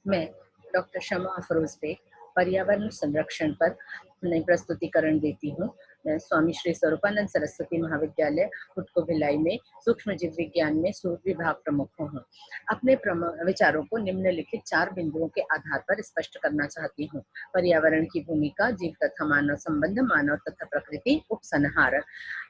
मैं डॉक्टर शमा अफरोज बेग पर्यावरण संरक्षण पर अपनी प्रस्तुतिकरण देती हूँ। मैं स्वामी श्री स्वरूपानंद सरस्वती महाविद्यालय हुडको भिलाई में सूक्ष्म जीव विज्ञान में सूर विभाग प्रमुख हूँ। अपने विचारों को निम्नलिखित 4 बिंदुओं के आधार पर स्पष्ट करना चाहती हूँ। पर्यावरण की भूमिका, जीव तथा मानव संबंध, मानव तथा प्रकृति, उपसंहार।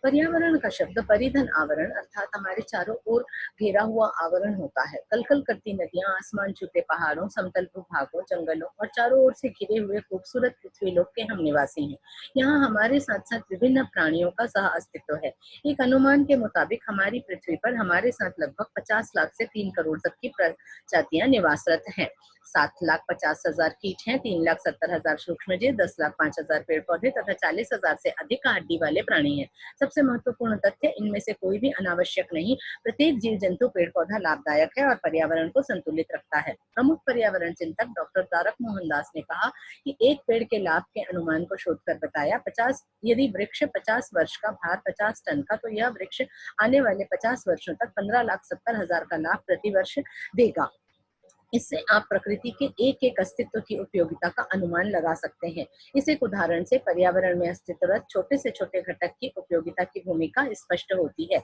पर्यावरण का शब्द परिधन आवरण अर्थात हमारे चारों ओर घेरा हुआ आवरण होता है। कलकल करती नदियां, आसमान छूते पहाड़ों, समतल भूभागों, जंगलों और चारों ओर से घिरे हुए खूबसूरत पृथ्वी लोक के हम निवासी हैं। यहाँ हमारे साथ साथ विभिन्न प्राणियों का सह अस्तित्व है। एक अनुमान के मुताबिक हमारी पृथ्वी पर हमारे साथ लगभग 50 लाख से 3 करोड़ तक की प्रजातियां निवासरत हैं। 7,50,000 कीट हैं, 3,70,000 सूक्ष्मजीव, 10,05,000 पेड़ पौधे तथा 40,000 से अधिक हड्डी वाले प्राणी हैं। सबसे महत्वपूर्ण तथ्य, इनमें से कोई भी अनावश्यक नहीं। प्रत्येक जीव जंतु पेड़ पौधा लाभदायक है और पर्यावरण को संतुलित रखता है। प्रमुख पर्यावरण चिंतक डॉक्टर तारक मोहनदास ने कहा कि एक पेड़ के लाभ के अनुमान को शोध कर बताया, 50 यदि वृक्ष 50 वर्ष का, भार 50 टन का, तो यह वृक्ष आने वाले 50 वर्षों तक 15,70,000 का लाभ प्रति वर्ष देगा। इससे आप प्रकृति के एक एक अस्तित्व की उपयोगिता का अनुमान लगा सकते हैं। इस एक उदाहरण से पर्यावरण में अस्तित्वरत छोटे से छोटे घटक की उपयोगिता की भूमिका स्पष्ट होती है।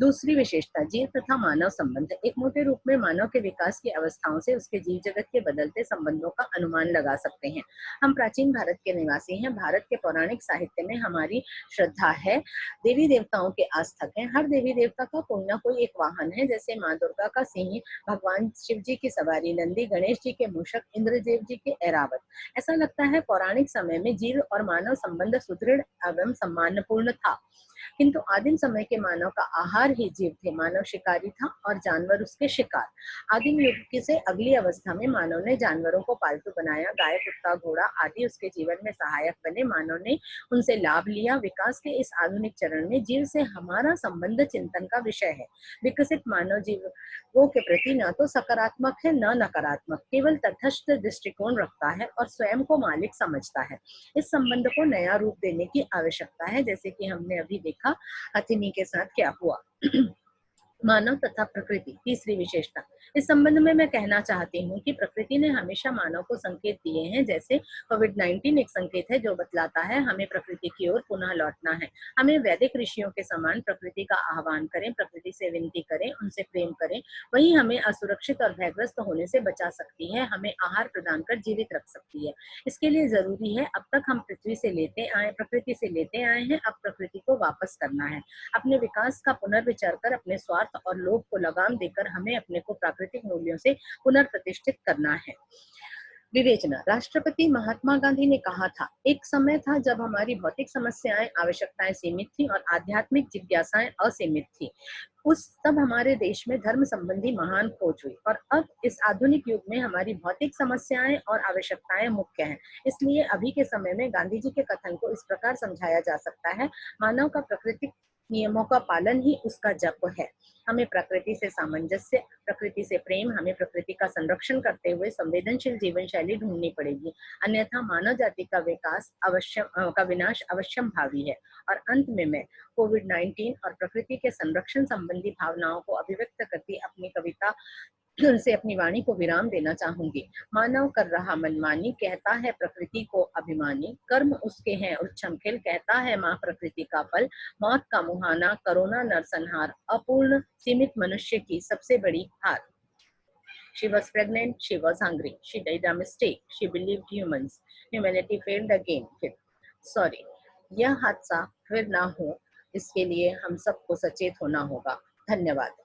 दूसरी विशेषता, जीव तथा मानव संबंध। एक मोटे रूप में मानव के विकास की अवस्थाओं से उसके जीव जगत के बदलते संबंधों का अनुमान लगा सकते हैं। हम प्राचीन भारत के निवासी हैं। भारत के पौराणिक साहित्य में हमारी श्रद्धा है। देवी देवताओं के आस्थक हैं। हर देवी देवता का कोई ना कोई एक वाहन है, जैसे माँ दुर्गा का सिंह, भगवान शिव जी की सवारी नंदी, गणेश जी के मूषक, इंद्रदेव जी के ऐरावत। ऐसा लगता है पौराणिक समय में जीव और मानव संबंध सुदृढ़ एवं सम्मानपूर्ण था, किंतु आदिम समय के मानव का आहार ही जीव थे। मानव शिकारी था और जानवर उसके शिकार। आदिम युग से अगली अवस्था में मानव ने जानवरों को पालतू बनाया। गाय, कुत्ता, घोड़ा आदि उसके जीवन में सहायक बने। मानव ने उनसे लाभ लिया। विकास के इस आधुनिक चरण में जीव से हमारा संबंध चिंतन का विषय है। विकसित मानव जीवों के प्रति न तो सकारात्मक है न नकारात्मक, केवल तटस्थ दृष्टिकोण रखता है और स्वयं को मालिक समझता है। इस संबंध को नया रूप देने की आवश्यकता है, जैसे कि हमने अभी देखा हथिनी के साथ क्या हुआ। मानव तथा प्रकृति। तीसरी विशेषता, इस संबंध में मैं कहना चाहती हूँ कि प्रकृति ने हमेशा मानव को संकेत दिए हैं। जैसे कोविड-19 एक संकेत है जो बतलाता है हमें प्रकृति की ओर पुनः लौटना है। हमें वैदिक ऋषियों के समान प्रकृति का आह्वान करें, प्रकृति से विनती करें, उनसे प्रेम करें। वही हमें असुरक्षित और भयग्रस्त होने से बचा सकती है, हमें आहार प्रदान कर जीवित रख सकती है। इसके लिए जरूरी है, अब तक हम प्रकृति से लेते आए हैं, अब प्रकृति को वापस करना है। अपने विकास का पुनर्विचार कर अपने स्वार्थ और लोभ को लगाम देकर हमें अपने को प्राकृतिक मूल्यों से पुनर्प्रतिष्ठित करना है। विवेचना। राष्ट्रपति महात्मा गांधी ने कहा था, एक समय था जब हमारी भौतिक समस्याएं, आवश्यकताएं सीमित थी और आध्यात्मिक जिज्ञासाएं असीमित थी। तब हमारे देश में धर्म संबंधी महान खोज हुई और अब इस आधुनिक युग में हमारी भौतिक समस्याएं और आवश्यकताएं मुख्य हैं। इसलिए अभी के समय में गांधी जी के कथन को इस प्रकार समझाया जा सकता है, मानव का प्राकृतिक नियमों का पालन ही उसका जप है। हमें प्रकृति से सामंजस्य, प्रकृति से प्रेम, हमें प्रकृति का संरक्षण करते हुए संवेदनशील जीवन शैली ढूंढनी पड़ेगी, अन्यथा मानव जाति का विनाश अवश्यम भावी है। और अंत में मैं कोविड-19 और प्रकृति के संरक्षण संबंधी भावनाओं को अभिव्यक्त करती अपनी कविता से अपनी वाणी को विराम देना चाहूंगी। मानव कर रहा मनमानी, कहता है प्रकृति को अभिमानी, कर्म उसके हैं उच्छृंखल, कहता है माँ प्रकृति का फल, मौत का मुहाना, करोना नरसंहार, अपूर्ण सीमित मनुष्य की सबसे बड़ी हार। She was pregnant, she was hungry, she died a mistake, she believed humans, humanity failed again. फिर सॉरी, यह हादसा फिर ना हो, इसके लिए हम सबको सचेत होना होगा। धन्यवाद।